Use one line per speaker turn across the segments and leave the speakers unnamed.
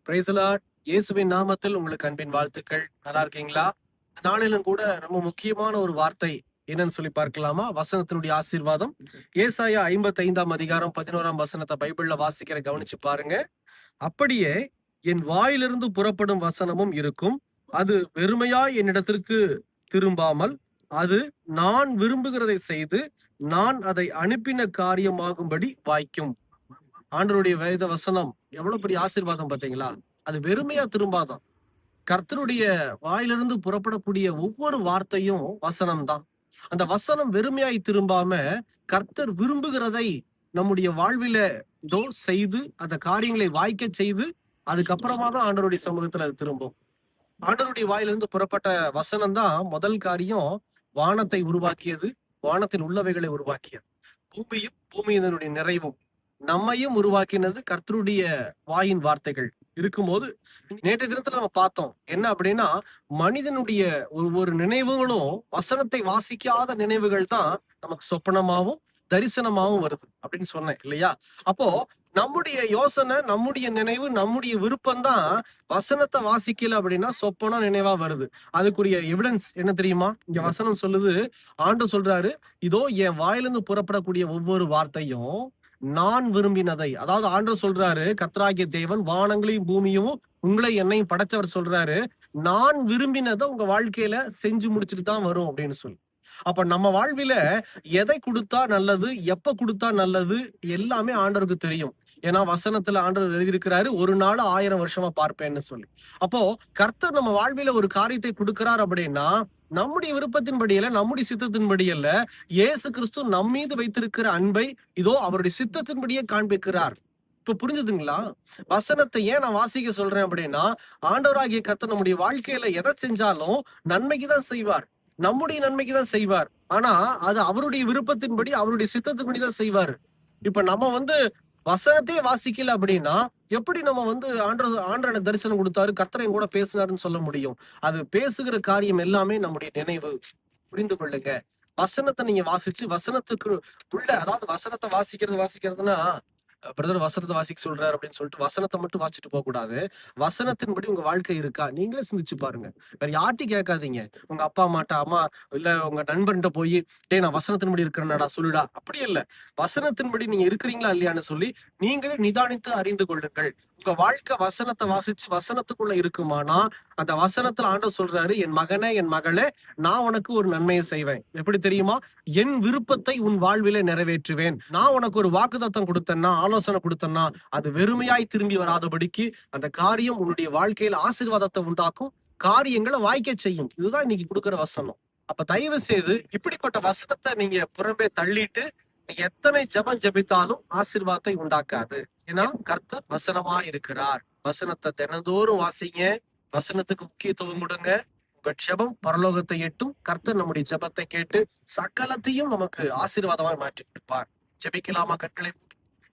Praise the Lord. இயேசுவின் நாமத்தில் உங்களுக்கு அன்பின் வாழ்த்துக்கள். நல்லா இருக்கீங்களா? இந்த நாளிலும் கூட ரொம்ப முக்கியமான ஒரு வார்த்தை என்னன்னு சொல்லி பார்க்கலாமா? வசனத்தினுடைய ஆசீர்வாதம். ஏசாயா 55ஆம் அதிகாரம் 11ஆம் வசனத்தை பைபிள்ல வாசிக்கிற கவனிச்சு பாருங்க. அப்படியே என் வாயிலிருந்து புறப்படும் வசனமும் இருக்கும், அது வெறுமையாய் என்னிடத்திற்கு திரும்பாமல், அது நான் விரும்புகிறதை செய்து நான் அதை அனுப்பின காரியமாகும்படி வாய்க்கும். ஆண்டவருடைய வேத வசனம் எவ்வளவு பெரிய ஆசீர்வாதம் பார்த்தீங்களா? அது வெறுமையா திரும்பாதான். கர்த்தருடைய வாயிலிருந்து புறப்படக்கூடிய ஒவ்வொரு வார்த்தையும் வசனம் தான். அந்த வசனம் வெறுமையாய் திரும்பாம கர்த்தர் விரும்புகிறதை நம்முடைய வாழ்வில இதோ செய்து அந்த காரியங்களை வாய்க்க செய்து அதுக்கப்புறமா தான் ஆண்டவருடைய சமூகத்துல அது திரும்பும். ஆண்டவருடைய வாயிலிருந்து புறப்பட்ட வசனம் தான் முதல் காரியம். வானத்தை உருவாக்கியது, வானத்தில் உள்ளவைகளை உருவாக்கியது. பூமியும் பூமியினுடைய நிறைவும் நம்மையும் உருவாக்கினது கர்த்தருடைய வாயின் வார்த்தைகள் இருக்கும்போது, நேற்றைய தினத்துல நம்ம பார்த்தோம் என்ன அப்படின்னா, மனிதனுடைய ஒவ்வொரு நினைவுகளும் வசனத்தை வாசிக்காத நினைவுகள் தான் நமக்கு சொப்பனமாவும் தரிசனமாவும் வருது அப்படின்னு சொன்னேன் இல்லையா? அப்போ நம்முடைய யோசனை, நம்முடைய நினைவு, நம்முடைய விருப்பம் தான் வசனத்தை வாசிக்கல அப்படின்னா சொப்பனம் நினைவா வருது. அதுக்குரிய எவிடன்ஸ் என்ன தெரியுமா? இங்க வசனம் சொல்லுது, ஆண்டவர் சொல்றாரு, இதோ என் வாயிலிருந்து புறப்படக்கூடிய ஒவ்வொரு வார்த்தையும் நான் விரும்பினதை, அதாவது ஆண்டவர் சொல்றாரு, கர்த்தராகிய தேவன் வானங்களையும் பூமியும் உங்களை என்னையும் படைச்சவர் சொல்றாரு, நான் விரும்பினதை உங்க வாழ்க்கையில செஞ்சு முடிச்சுட்டு தான் வரும் அப்படின்னு சொல்லி. அப்ப நம்ம வாழ்வில எதை கொடுத்தா நல்லது, எப்ப கொடுத்தா நல்லது எல்லாமே ஆண்டவருக்கு தெரியும். ஏன்னா வசனத்துல ஆண்டவர் எழுதியிருக்கிறாரு, ஒரு நாள் 1000 வருஷமா பார்ப்பேன்னு சொல்லி. அப்போ கர்த்தர் நம்ம வாழ்வில ஒரு காரியத்தை கொடுக்கிறார் அப்படின்னா நம்முடைய விருப்பத்தின்படி அல்ல, நம்முடைய சித்தத்தின்படி அல்ல. இயேசு கிறிஸ்து நம் மீது வைத்திருக்கிற அன்பை இதோ அவருடைய சித்தத்தின்படியே காண்பிக்கிறார். இப்ப புரிஞ்சுதுங்களா? வசனத்தை ஏன் நான் வாசிக்க சொல்றேன் அப்படின்னா, ஆண்டவராகிய கர்த்தர் நம்முடைய வாழ்க்கையில எதை செஞ்சாலும் நன்மைக்குதான் செய்வார், நம்முடைய நன்மைக்கு தான் செய்வார். ஆனா அது அவருடைய விருப்பத்தின்படி, அவருடைய சித்தத்தின்படி தான் செய்வார். இப்ப நம்ம வசனத்தையே வாசிக்கல அப்படின்னா எப்படி நம்ம ஆண்டவரை தரிசனம் கொடுத்தாரு, கர்த்தரையும் கூட பேசினாருன்னு சொல்ல முடியும்? அது பேசுகிற காரியம் எல்லாமே நம்முடைய நினைவு. புரிந்து கொள்ளுங்க. வசனத்தை நீங்க வாசிச்சு வசனத்துக்கு உள்ள, அதாவது வசனத்தை வாசிக்கிறதுனா பிரதர் வசனத்தை வாசிக்க சொல்றாரு அப்படின்னு சொல்லிட்டு வசனத்தை மட்டும் வாசிச்சுட்டு போக கூடாது. வசனத்தின்படி உங்க வாழ்க்கை இருக்கா நீங்களே சிந்திச்சு பாருங்க. வேற யார்ட்டையும் கேட்காதீங்க. உங்க அப்பா அம்மாட்ட, அம்மா இல்ல உங்க நண்பன்கிட்ட போய், டேய் நான் வசனத்தின்படி இருக்கிறேன்டா சொல்லுடா, அப்படி இல்ல. வசனத்தின்படி நீங்க இருக்கிறீங்களா இல்லையான்னு சொல்லி நீங்களே நிதானித்து அறிந்து கொள்ளுங்கள். உங்க வாழ்க்கை வசனத்தை வாசிச்சு வசனத்துக்குள்ள இருக்குமானா, அந்த வசனத்துல ஆண்டவர் சொல்றாரு, என் மகனே என் மகளே, நான் உனக்கு ஒரு நன்மையை செய்வேன். எப்படி தெரியுமா? என் விருப்பத்தை உன் வாழ்விலே நிறைவேற்றுவேன். நான் உனக்கு ஒரு வாக்குத்தத்தம் கொடுத்தேன்னா, ஆலோசனை கொடுத்தேன்னா, அது வெறுமையாய் திரும்பி வராதபடிக்கு அந்த காரியம் உன்னுடைய வாழ்க்கையில ஆசீர்வாதத்தை உண்டாக்கும், காரியங்களை வாய்க்க செய்யும். இதுதான் இன்னைக்கு கொடுக்கிற வசனம். அப்ப தயவு செய்து இப்படிப்பட்ட வசனத்தை நீங்க புறம்பே தள்ளிட்டு நீங்க எத்தனை ஜெபம் ஜெபித்தாலும் ஆசீர்வாதத்தை உண்டாக்காது. ஏன்னா கர்த்தர் வசனமா இருக்கிறார். வசனத்தை தினந்தோறும் வாசிங்க, வசனத்துக்கு முக்கியத்துவம் கொடுங்க. உங்க ஜெபம் பரலோகத்தை எட்டும். கர்த்தர் நம்முடைய ஜெபத்தை கேட்டு சகலத்தையும் நமக்கு ஆசீர்வாதமா மாற்றி கொடுப்பார். ஜெபிக்கலாமா? கட்டளை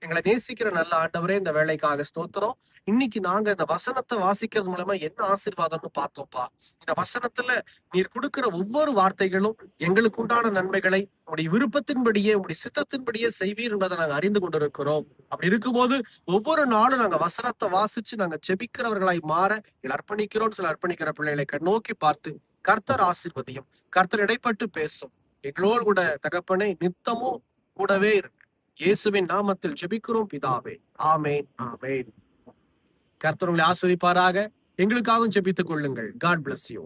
எங்களை நேசிக்கிற நல்ல ஆண்டவரே, இந்த வேலைக்காக ஸ்தோத்திரம். இன்னைக்கு நாங்க இந்த வசனத்தை வாசிக்கிறது மூலமா என்ன ஆசீர்வாதம்னு பார்த்தோம்ப்பா. இந்த வசனத்துல நீர் கொடுக்கிற ஒவ்வொரு வார்த்தைகளும் எங்களுக்கு உண்டான நன்மைகளை உங்களுடைய விருப்பத்தின்படியே, உங்களுடைய சித்தத்தின்படியே செய்வீர் என்பதை நாங்க அறிந்து கொண்டிருக்கிறோம். அப்படி இருக்கும்போது ஒவ்வொரு நாளும் நாங்க வசனத்தை வாசிச்சு நாங்க ஜெபிக்கிறவர்களாய் மாற அர்ப்பணிக்கிறோம். சில அர்ப்பணிக்கிற பிள்ளைகளை நோக்கி பார்த்து கர்த்தர் ஆசீர்வதியும். கர்த்தர் இடைப்பட்டு பேசும். எங்களோடு கூட தகப்பனே நித்தமும் கூடவே இருக்கு. இயேசுவின் நாமத்தில் ஜெபிக்கிறோம் பிதாவே. ஆமேன், ஆமேன். கர்த்தர் உங்களை ஆசீர்வதிப்பாராக. எங்களுக்காகவும் ஜெபித்துக் கொள்ளுங்கள். God bless you.